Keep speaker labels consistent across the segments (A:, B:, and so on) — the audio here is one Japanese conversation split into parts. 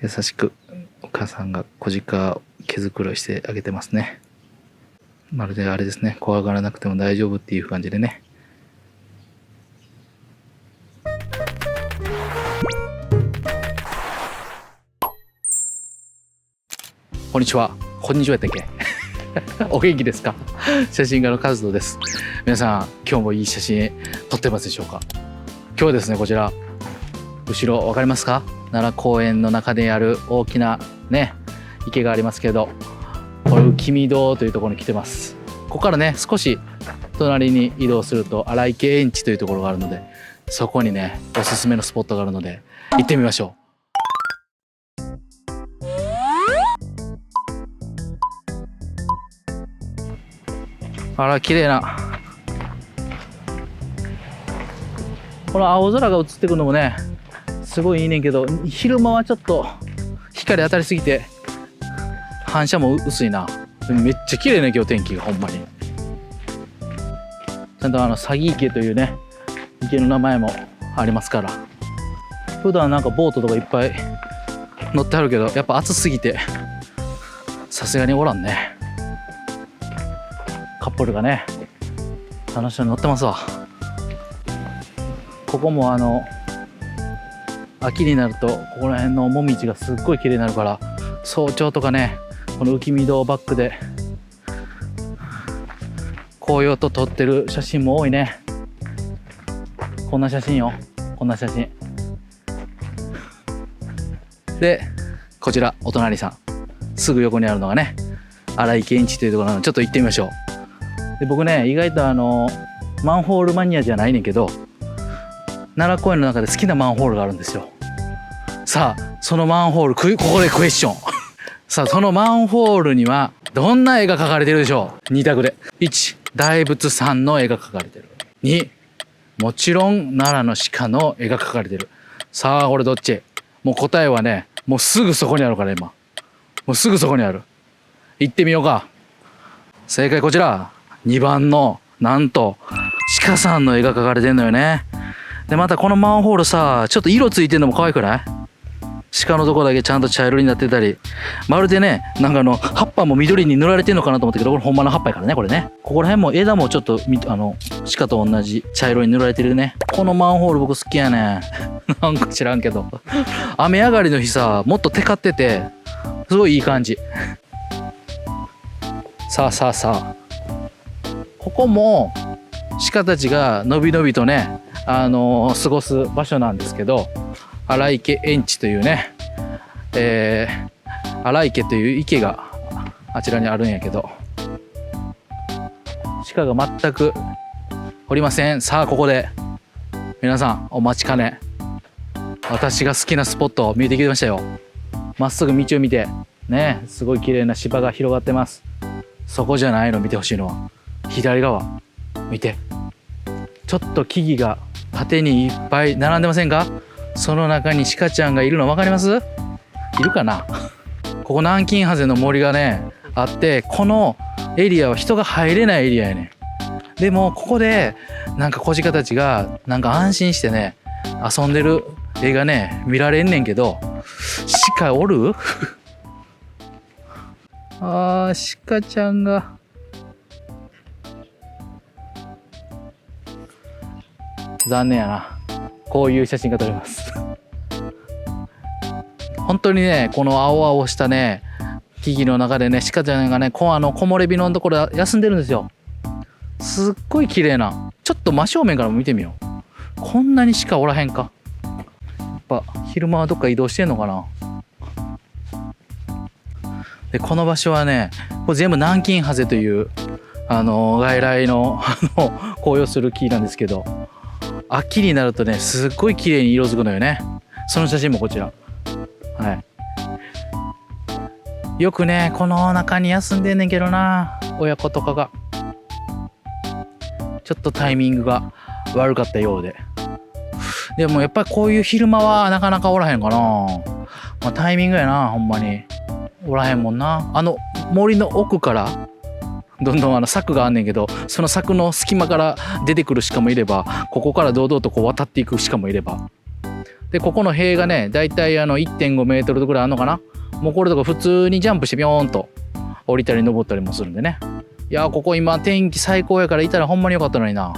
A: 優しくお母さんが小鹿を毛づくろいしてあげてますね。まるであれですね、怖がらなくても大丈夫っていう感じでね。こんにちは。こんにちはやったっけお元気ですか？写真家のカズトです。皆さん、今日もいい写真撮ってますでしょうか？今日はですね、こちら後ろ分かりますか？奈良公園の中である大きなね池がありますけど、これ浮見堂というところに来てます。ここからね少し隣に移動すると荒池園地というところがあるので、そこにねおすすめのスポットがあるので行ってみましょう。あら綺麗な、この青空が映ってくるのもねすごいいいねんけど、昼間はちょっと光当たりすぎて反射も薄いな。めっちゃ綺麗ね今日天気がほんまに。ちゃんと鷺池というね池の名前もありますから。普段なんかボートとかいっぱい乗ってあるけど、やっぱ暑すぎてさすがにおらんね。カップルがね楽しそうに乗ってますわ。ここも秋になるとここら辺のもみじがすっごい綺麗になるから、早朝とかねこの浮見堂バックで紅葉と撮ってる写真も多いね。こんな写真よ、こんな写真で、こちらお隣さんすぐ横にあるのがね荒池園地というところなので、ちょっと行ってみましょう。で僕ね意外とマンホールマニアじゃないねんけど、奈良公園の中で好きなマンホールがあるんですよ。さあそのマンホール、ここでクエスチョンさあそのマンホールにはどんな絵が描かれてるでしょう。2択で。1、大仏さんの絵が描かれてる。2、もちろん奈良の鹿の絵が描かれてる。さあこれどっち？もう答えはねもうすぐそこにあるから、今もうすぐそこにある。行ってみようか。正解こちら、2番のなんと鹿さんの絵が描かれてんのよね。でまたこのマンホールさ、ちょっと色ついてんのも可愛くない？鹿のとこだけちゃんと茶色になってたり、まるでねなんか葉っぱも緑に塗られてんのかなと思ったけど、これほんまの葉っぱやからねこれね。ここら辺も枝もちょっと鹿と同じ茶色に塗られてるね。このマンホール僕好きやねなんか知らんけど雨上がりの日さ、もっとテカっててすごいいい感じ。さあここも鹿たちがのびのびとね過ごす場所なんですけど、荒池園地というね、荒池という池があちらにあるんやけど、鹿が全くおりません。さあここで皆さんお待ちかね、私が好きなスポット見えてきましたよ。まっすぐ道を見てね、すごい綺麗な芝が広がってます。そこじゃないの、見てほしいのは左側見て、ちょっと木々が縦にいっぱい並んでませんか？その中に鹿ちゃんがいるの分かります？いるかな？ここ南京ハゼの森がねあって、このエリアは人が入れないエリアやねん。でもここでなんか小鹿たちがなんか安心してね遊んでる絵がね見られんねんけど、鹿おる？あー、鹿ちゃんが残念やな。こういう写真が撮れます本当にねこの青々したね木々の中でね鹿ちゃんがね木漏れ日のところで休んでるんですよ。すっごい綺麗な。ちょっと真正面からも見てみよう。こんなに鹿おらへんか。やっぱ昼間はどっか移動してんのかな。でこの場所はねこれ全部南京ハゼという外来の紅葉する木なんですけど、秋になるとねすっごい綺麗に色づくのよね。その写真もこちら。はい、よくねこの中に休んでんねんけどな、親子とかがちょっとタイミングが悪かったようで。でもやっぱりこういう昼間はなかなかおらへんかな。まあ、タイミングやな、ほんまにおらへんもんな。森の奥からどんどん柵があんねんけど、その柵の隙間から出てくる鹿もいれば、ここから堂々とこう渡っていく鹿もいれば、でここの塀がねだいたい1.5 メートルぐらいあるのかな。もうこれとか普通にジャンプしてビヨーンと降りたり登ったりもするんでね。いやここ今天気最高やからいたらほんまによかったのにな。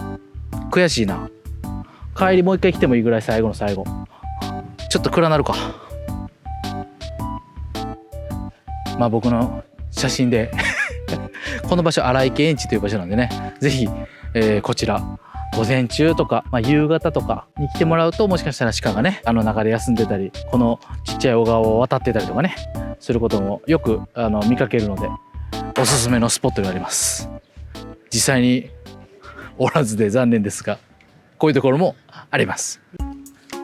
A: 悔しいな。帰りもう一回来てもいいぐらい、最後の最後ちょっと暗なるか。まあ僕の写真でこの場所荒池園地という場所なんでね、是非、こちら午前中とか、夕方とかに来てもらうと、もしかしたら鹿がね中で休んでたり、このちっちゃい小川を渡ってたりとかねすることもよく見かけるので、おすすめのスポットになります。実際におらずで残念ですが、こういうところもあります。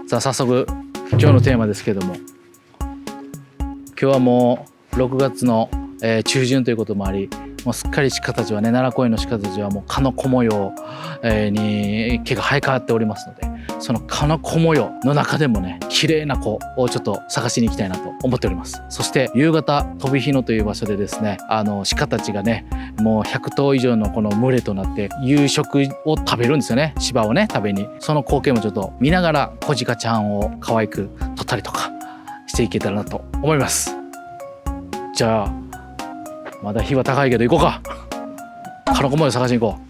A: さあ早速今日のテーマですけども、今日はもう6月の中旬ということもあり、もうすっかり鹿たちはね、奈良公園の鹿たちはもう蚊の子模様に毛が生え変わっておりますので、その蚊の子模様の中でもね綺麗な子をちょっと探しに行きたいなと思っております。そして夕方飛び火野という場所でですね、鹿たちがねもう100頭以上のこの群れとなって夕食を食べるんですよね。芝をね食べに。その光景もちょっと見ながら小鹿ちゃんを可愛く撮ったりとかしていけたらなと思います。じゃあまだ日は高いけど行こうか。蚊の子模様探しに行こう。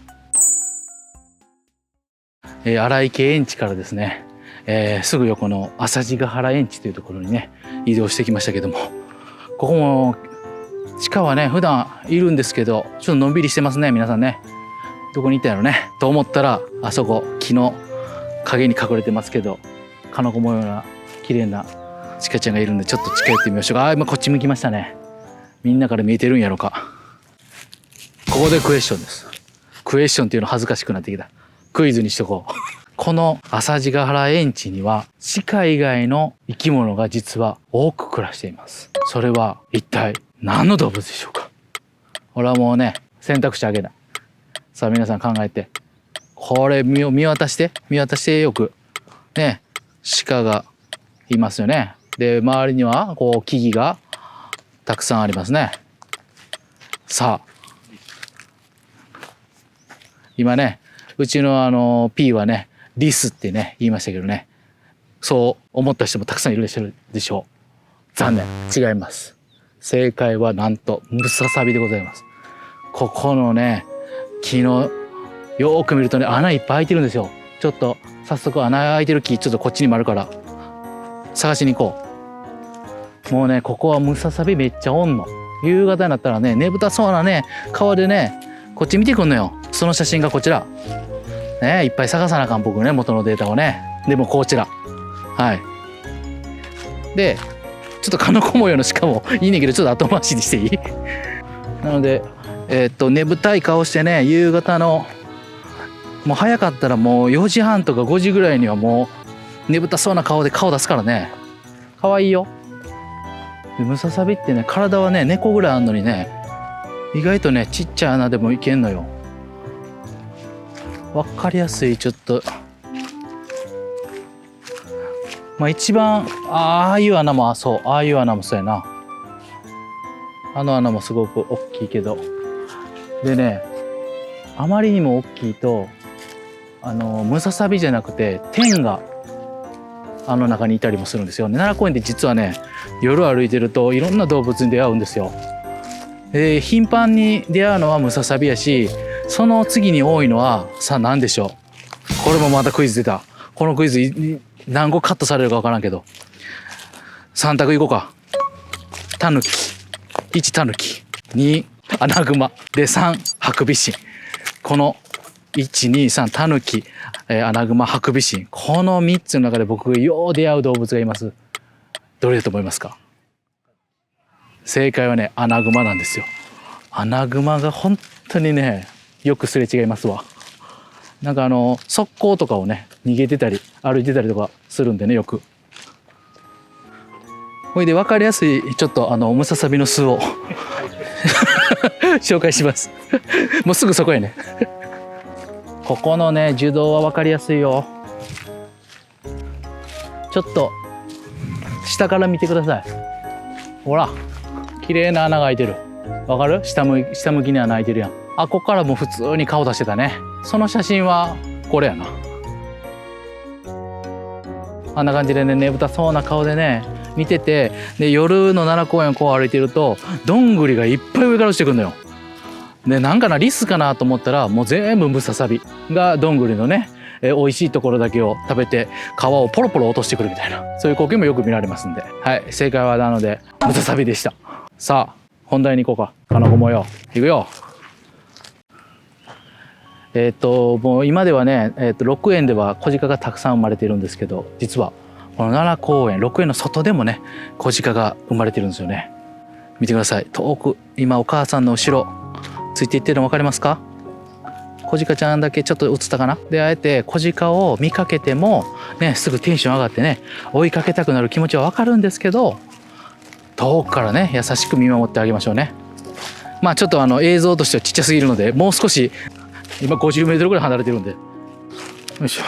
A: 荒池園地からですね、すぐ横の朝地ヶ原園地というところにね移動してきましたけども、ここも鹿はね普段いるんですけど、ちょっとのんびりしてますね皆さんね。どこにいたんやろねと思ったら、あそこ木の陰に隠れてますけど、蚊の子模様な綺麗な鹿ちゃんがいるんで、ちょっと近寄ってみましょうか。今こっち向きましたね。みんなから見えてるんやろか。ここでクエスチョンです。クエスチョンっていうの恥ずかしくなってきた。クイズにしとこう。この朝地ヶ原園地には鹿以外の生き物が実は多く暮らしています。それは一体何の動物でしょうか。俺はもうね選択肢あげない。さあ皆さん考えて、これ見渡してよくね、鹿がいますよね。で周りにはこう木々がたくさんありますね。さあ今ねうちのP はねリスってね言いましたけどね、そう思った人もたくさんいるでしょう。残念、違います。正解はなんとムササビでございます。ここのね木のよーく見るとね穴いっぱい開いてるんですよ。ちょっと早速穴開いてる木ちょっとこっちにもあるから探しに行こう。もうねここはムササビめっちゃおんの。夕方になったらねねぶたそうなね川でねこっち見てくんのよ。その写真がこちらね、いっぱい探さなあかん僕ね、元のデータをね。でもこちらはいでちょっと蚊の子模様の鹿もいいねんけど、ちょっと後回しにしていいなのでねぶたい顔してね、夕方のもう早かったらもう4時半とか5時ぐらいにはもうねぶたそうな顔で顔出すからね、かわいいよ。でムササビってね体はね猫ぐらいあんのにね、意外とねちっちゃい穴でもいけんのよ。わかりやすい。ちょっと一番ああいう穴もそう、ああいう穴もそうやな。あの穴もすごく大きいけど、でねあまりにも大きいとムササビじゃなくてテンが中にいたりもするんですよね。奈良公園って実はね夜歩いてるといろんな動物に出会うんですよ。頻繁に出会うのはムササビやし、その次に多いのはさあ何でしょう。これもまたクイズ出た。このクイズ何個カットされるか分からんけど3択いこうか。タヌキ、1タヌキ、2アナグマで3ハクビシン。この123タヌキ、アナグマ、ハクビシン、この3つの中で僕がよう出会う動物がいます。どれだと思いますか。正解はねアナグマなんですよ。アナグマが本当にねよくすれ違いますわ。なんか側溝とかをね逃げてたり歩いてたりとかするんでね、よく。ほいで分かりやすいちょっとムササビの巣を紹介しますもうすぐそこやねここのね樹洞は分かりやすいよ。ちょっと下から見てください。ほら綺麗な穴が開いてる。わかる？下向きに穴開いてるやん。あ、ここからもう普通に顔出してたね。その写真はこれやな。あんな感じでね、ねぶたそうな顔でね見てて、で夜の奈良公園をこう歩いてるとどんぐりがいっぱい上から落ちてくるのよ。でなんかなリスかなと思ったらもう全部ムササビがどんぐりのね美味しいところだけを食べて皮をポロポロ落としてくるみたいな、そういう光景もよく見られますんで、はい、正解はなのでムササビでした。さあ本題に行こうか。かのこ模様いくよ。もう今ではね、鹿園では小鹿がたくさん生まれているんですけど、実はこの奈良公園鹿園の外でもね小鹿が生まれてるんですよね。見てください、遠く今お母さんの後ろついていってるの分かりますか？小鹿ちゃんだけちょっと映ったかな。であえて小鹿を見かけてもねすぐテンション上がってね追いかけたくなる気持ちは分かるんですけど、遠くからね優しく見守ってあげましょうね。まあちょっと映像としてはちっちゃすぎるので、もう少し今50メートルぐらい離れてるんで、よいしょ。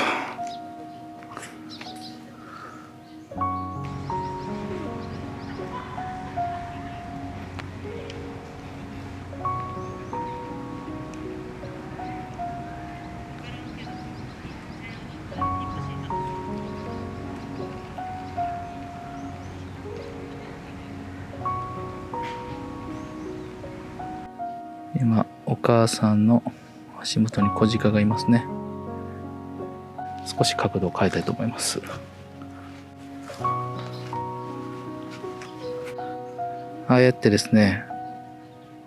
A: 今お母さんの足元に小鹿がいますね。少し角度を変えたいと思います。ああやってですね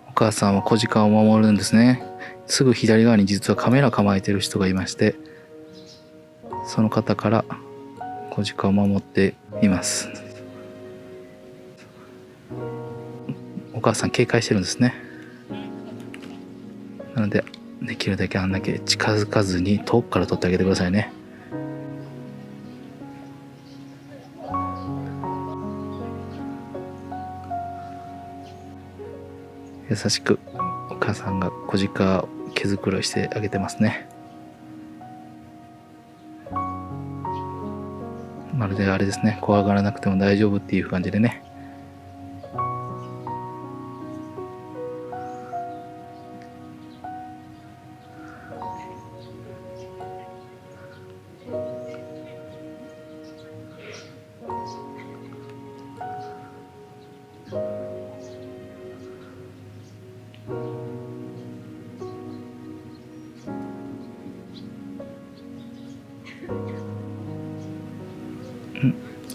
A: お母さんは小鹿を守るんですね。すぐ左側に実はカメラ構えてる人がいまして、その方から小鹿を守っています。お母さん警戒してるんですね。なのでできるだけあんだけ近づかずに遠くから撮ってあげてくださいね。優しくお母さんが小鹿を毛づくろいしてあげてますね。まるであれですね、怖がらなくても大丈夫っていう感じでね。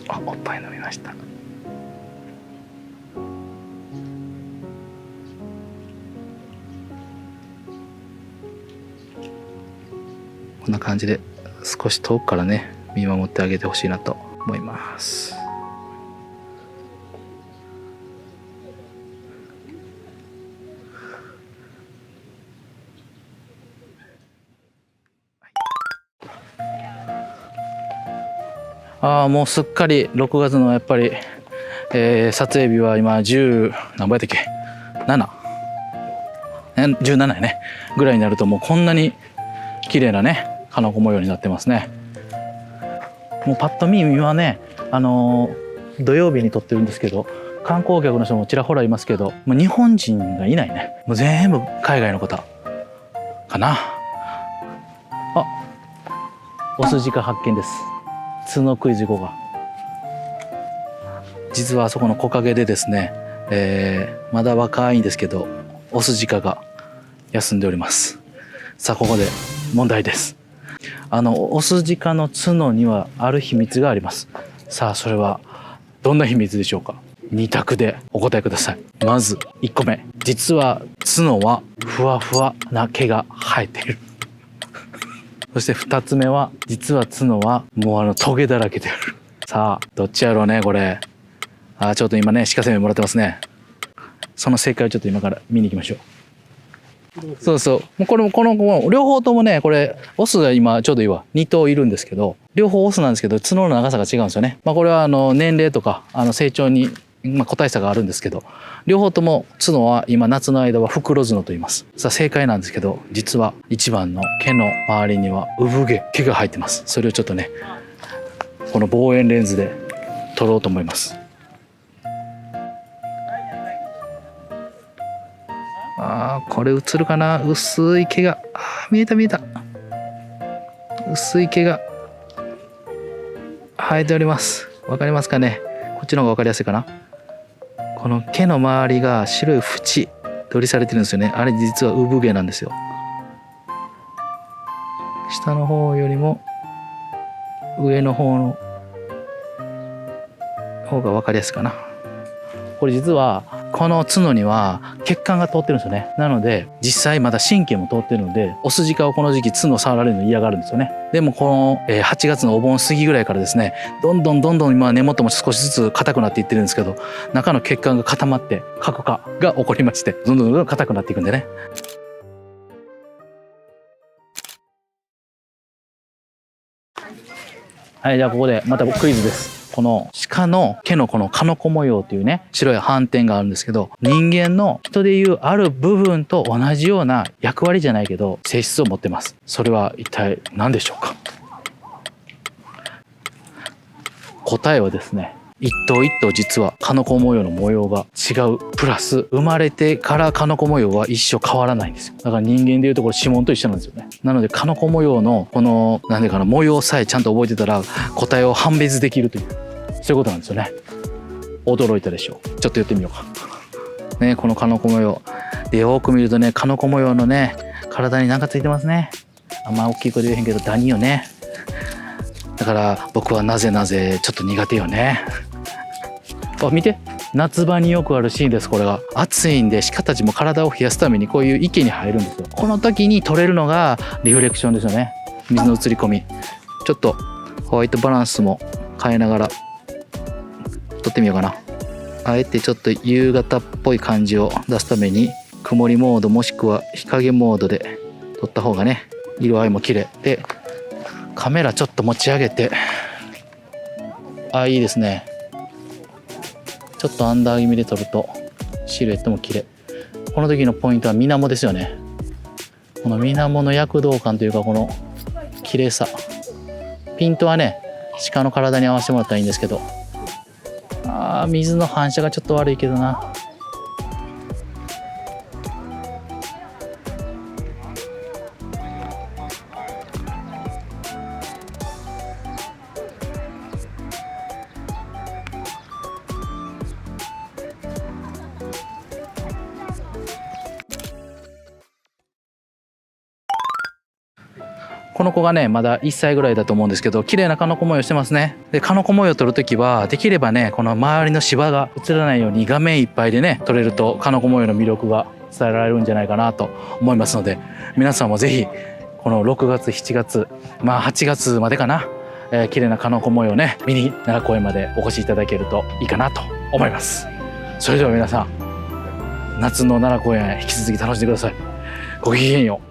A: あ、おっぱい飲みました。こんな感じで少し遠くからね見守ってあげてほしいなと思います。もうすっかり6月のやっぱり、撮影日は今10何倍だっけ17やねぐらいになるともうこんなに綺麗なねかのこ模様になってますね。もうパッと見はね土曜日に撮ってるんですけど、観光客の人もちらほらいますけど、もう日本人がいないね。もう全部海外の方かな。あ、オスジカ発見です。角クイズ5が実はあそこの木陰でですね、まだ若いんですけどオスジカが休んでおります。さあここで問題です。オスジカの角にはある秘密があります。さあそれはどんな秘密でしょうか。2択でお答えください。まず1個目、実は角はふわふわな毛が生えているそして2つ目は実は角はもうトゲだらけである。さあどっちやろうねこれ。ちょっと今ね鹿せめもらってますね。その正解をちょっと今から見に行きましょう。そうそう、もうこの両方ともね、これオスが今ちょうどいいわ2頭いるんですけど、両方オスなんですけど角の長さが違うんですよね。これは年齢とか成長に個体差があるんですけど、両方とも角は今夏の間は袋角と言います。さあ正解なんですけど、実は一番の毛の周りには産毛が生えてます。それをちょっとねこの望遠レンズで撮ろうと思います。これ映るかな。薄い毛が見えた薄い毛が生えております。わかりますかね。こっちの方がわかりやすいかな。この毛の周りが白い縁取りされてるんですよね。あれ実は産毛なんですよ。下の方よりも上の方が分かりやすいかな。これ実はこの角には血管が通ってるんですよね。なので実際まだ神経も通ってるので、オスジカはこの時期角触られるの嫌がるんですよね。でもこの8月のお盆過ぎぐらいからですね、どんどん今根元も少しずつ硬くなっていってるんですけど、中の血管が固まって角化が起こりまして、どんどん硬くなっていくんでね。はい、じゃあここでまたクイズです。この鹿の毛のこのカノコ模様というね、白い斑点があるんですけど、人間の人でいうある部分と同じような役割じゃないけど性質を持ってます。それは一体何でしょうか。答えはですね、一頭一頭実はカノコ模様の模様が違う。プラス生まれてからカノコ模様は一生変わらないんですよ。だから人間でいうところ指紋と一緒なんですよね。なのでカノコ模様のこのなんでかな、模様さえちゃんと覚えてたら答えを判別できるという、そういうことなんですよね。驚いたでしょう。ちょっと言ってみようかね。このカノコ模様でよく見るとね、カノコ模様のね体に何かついてますね。あんま大きい声で言えへんけどダニよね。だから僕はなぜちょっと苦手よね。あ、見て、夏場によくあるシーンです。これが暑いんで鹿たちも体を冷やすためにこういう池に入るんですよ。この時に撮れるのがリフレクションですよね。水の映り込み。ちょっとホワイトバランスも変えながら撮ってみようかな。あえてちょっと夕方っぽい感じを出すために曇りモードもしくは日陰モードで撮った方がね、色合いも綺麗で、カメラちょっと持ち上げて、あ、いいですね。ちょっとアンダー気味で撮るとシルエットも綺麗。この時のポイントは水面ですよね。この水面の躍動感というか、この綺麗さ。ピントはね鹿の体に合わせてもらったらいいんですけど、水の反射がちょっと悪いけどな。この子がねまだ1歳ぐらいだと思うんですけど、綺麗なカノコ模様してますね。でカノコ模様を撮るときはできればね、この周りの芝が映らないように画面いっぱいでね撮れるとカノコ模様の魅力が伝えられるんじゃないかなと思いますので、皆さんもぜひこの6月7月8月までかな、綺麗なカノコ模様ね見に奈良公園までお越しいただけるといいかなと思います。それでは皆さん、夏の奈良公園引き続き楽しんでください。ごきげんよう。